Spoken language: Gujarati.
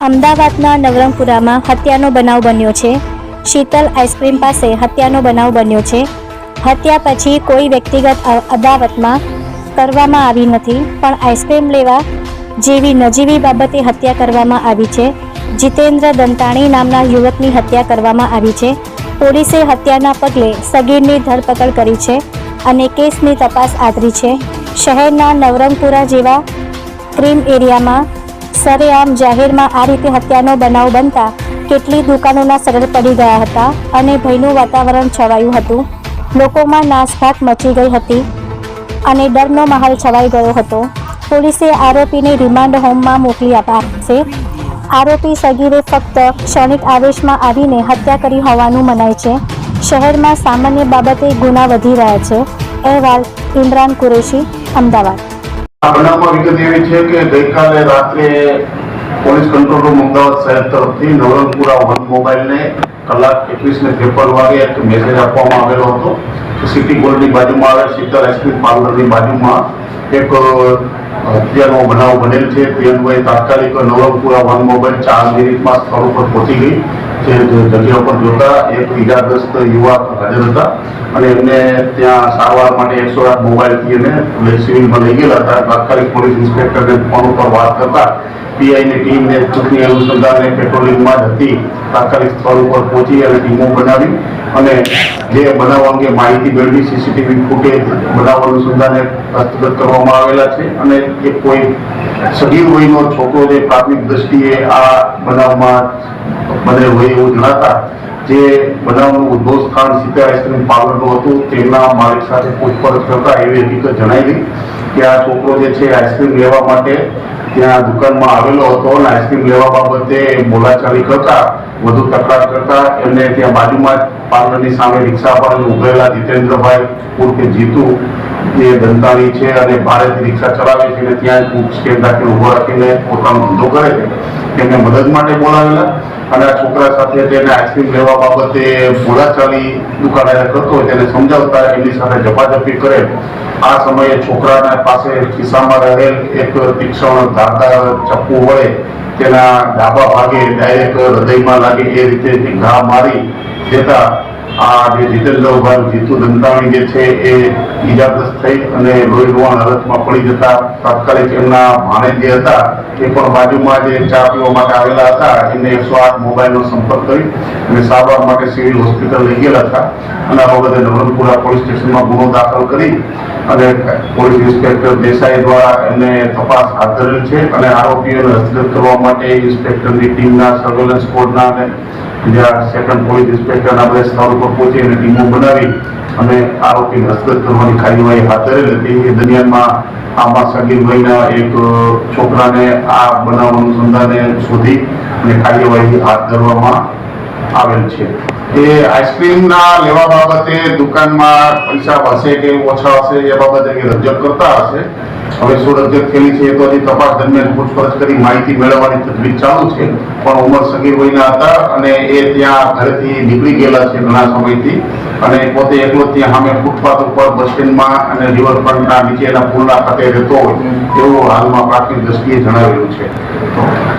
અમદાવાદના નવરંગપુરામાં હત્યાનો બનાવ બન્યો છે। શીતલ આઈસ્ક્રીમ પાસે હત્યાનો બનાવ બન્યો છે। હત્યા પછી કોઈ વ્યક્તિગત અદાવતમાં કરવામાં આવી નથી, પણ આઈસ્ક્રીમ લેવા જેવી નજીવી બાબતે હત્યા કરવામાં આવી છે। જીતેન્દ્ર દંતાણી નામના યુવકની હત્યા કરવામાં આવી છે। પોલીસે હત્યાના પગલે સગીરની ધરપકડ કરી છે અને કેસની તપાસ આદરી છે। શહેરના નવરંગપુરા જેવા ક્રીમ એરિયામાં સરેઆમ જાહેરમાં આ રીતે હત્યાનો બનાવ બનતા કેટલી દુકાનોના શટર પડી ગયા હતા અને ભયનું વાતાવરણ છવાયું હતું। લોકોમાં નાસભાગ મચી ગઈ હતી અને ડરનો માહોલ છવાઈ ગયો હતો। પોલીસે આરોપીને રિમાન્ડ હોમમાં મોકલી અપાશે। આરોપી સગીરે ફક્ત ક્ષણિક આવેશમાં આવીને હત્યા કરી હોવાનું મનાય છે। શહેરમાં સામાન્ય બાબતે ગુના વધી રહ્યા છે। અહેવાલ ઇમરાન કુરેશી, અમદાવાદ। આ બનાવમાં વિગત એવી છે કે ગઈકાલે રાત્રે પોલીસ કંટ્રોલ રૂમ અમદાવાદ શહેર તરફથી નવરંગપુરા વન મોબાઈલને કલાક 21:53 વાગે એક મેસેજ આપવામાં આવેલો હતો કે સિટી ગોલ્ડની બાજુમાં આવેલ શીતલ આઈસ્ક્રીમ પાર્લરની બાજુમાં એક હત્યાનો બનાવ બનેલ છે। તે અન્વયે તાત્કાલિક નવરંગપુરા વન મોબાઈલ 4 મિનિટમાં સ્થળ ઉપર પહોંચી ગઈ। જે જગ્યા પર જોતા એક ઈજાગ્રસ્ત યુવક હાજર હતા અને એમને ત્યાં સારવાર માટે 108 મોબાઈલથી એને સિવિલમાં લઈ ગયેલા હતા। તાત્કાલિક પોલીસ ઇન્સ્પેક્ટરને ફોન ઉપર વાત કરતા પીઆઈની ટીમને ચૂંટણી અનુસંધાને પેટ્રોલિંગમાં જ હતી। તાત્કાલિક સ્થળ ઉપર પહોંચી અને ટીમો બનાવી અને જે બનાવ અંગે માહિતી મેળવી સીસીટીવી ફૂટેજ બનાવ અનુસંધાને હસ્તગત કરવામાં આવેલા છે અને એ કોઈ સગીર વયનો છોકરો જે પ્રાથમિક દ્રષ્ટિએ આ બનાવમાં બને હોય એવું જણાતા જે બનાવનું ઉદ્ભવ સ્થાન શીતલ આઈસ્ક્રીમ પાર્લરનું હતું તેમના માલિક સાથે પૂછપરછ કરતા એવી હકીકત જણાવી કે આ છોકરો જે છે આઈસ્ક્રીમ લેવા માટે ત્યાં દુકાનમાં આવેલો હતો અને આઈસ્ક્રીમ લેવા બાબતે બોલાચાલી કરતા વધુ તકરાર કરતા એમને ત્યાં બાજુમાં જ પાર્લરની સામે રિક્ષા પર ઉભેલા જીતેન્દ્રભાઈ ઉર્ફે જીતુ જે દંતાણી છે અને ભારેથી રિક્ષા ચલાવે છે અને ત્યાં સ્ટેન્ડ રાખીને ઉભો રાખીને પોતાનો ધંધો કરે છે તેમને મદદ માટે બોલાવેલા અને આ છોકરા સાથે તેને આઈસ્ક્રીમ લેવા બાબતે બોલાચાલી દુકાનદાર કરતો હોય તેને સમજાવતા એમની સાથે ઝપાઝપી કરે। આ સમયે છોકરાના પાસે ખિસ્સામાં રહેલ એક તીક્ષ્ણ ધારદાર ચપ્પુ વડે તેના ડાબા ભાગે ડાયરેક્ટ હૃદયમાં લાગે એ રીતે ઘા મારી દેતા આ જે જીતેન્દ્રભાઈ જીતુ દંતાણી જે છે એ ઈજાગ્રસ્ત થઈ અને લોહી લુહાણ હાલતમાં પડી જતા તાત્કાલિક એમના ભાણે જે હતા એ પણ બાજુમાં જે ચા પીવા માટે આવેલા હતા એમને 108 મોબાઈલનો સંપર્ક કરી અને સારવાર માટે સિવિલ હોસ્પિટલ લઈ ગયેલા હતા અને આ બાબતે નવરંગપુરા પોલીસ સ્ટેશનમાં ગુનો દાખલ કરી અને પોલીસ ઇન્સ્પેક્ટર દેસાઈ દ્વારા એમને તપાસ હાથ ધરેલ છે અને આરોપીઓને હસ્તગત કરવા માટે ઇન્સ્પેક્ટરની ટીમના સર્વેલન્સ સ્કોડના અને જ્યાં સેકન્ડ પોલીસ ઇન્સ્પેક્ટરના બધા સ્થળ ઉપર પહોંચી અને ટીમો બનાવી અને આરોપીને હસ્તગત કરવાની કાર્યવાહી હાથ ધરેલ હતી। એ દરમિયાનમાં આમાં સગીર વયના એક છોકરાને આ બનાવ અનુસંધાને શોધી અને કાર્યવાહી હાથ ધરવામાં આવેલ છે। એ આઈસ્ક્રીમના લેવા બાબતે દુકાનમાં પૈસા હશે કે ઓછા હશે એ બાબતે રજૂઆત કરતા હશે। હવે શું રજૂઆત થયેલી છે તો હજી તપાસ દરમિયાન પૂછપરછ કરી માહિતી મેળવવાની તજવીજ ચાલુ છે, પણ ઉંમર સગીર વયના હતા અને એ ત્યાં ઘરેથી નીકળી ગયેલા છે ઘણા સમયથી અને પોતે એકલો ત્યાં સામે ફૂટપાથ ઉપર બસ સ્ટેન્ડમાં અને રિવરફ્રન્ટના નીચેના પુલના ખાતે રહેતો હોય એવું હાલમાં પ્રાથમિક દ્રષ્ટિએ જણાવેલું છે।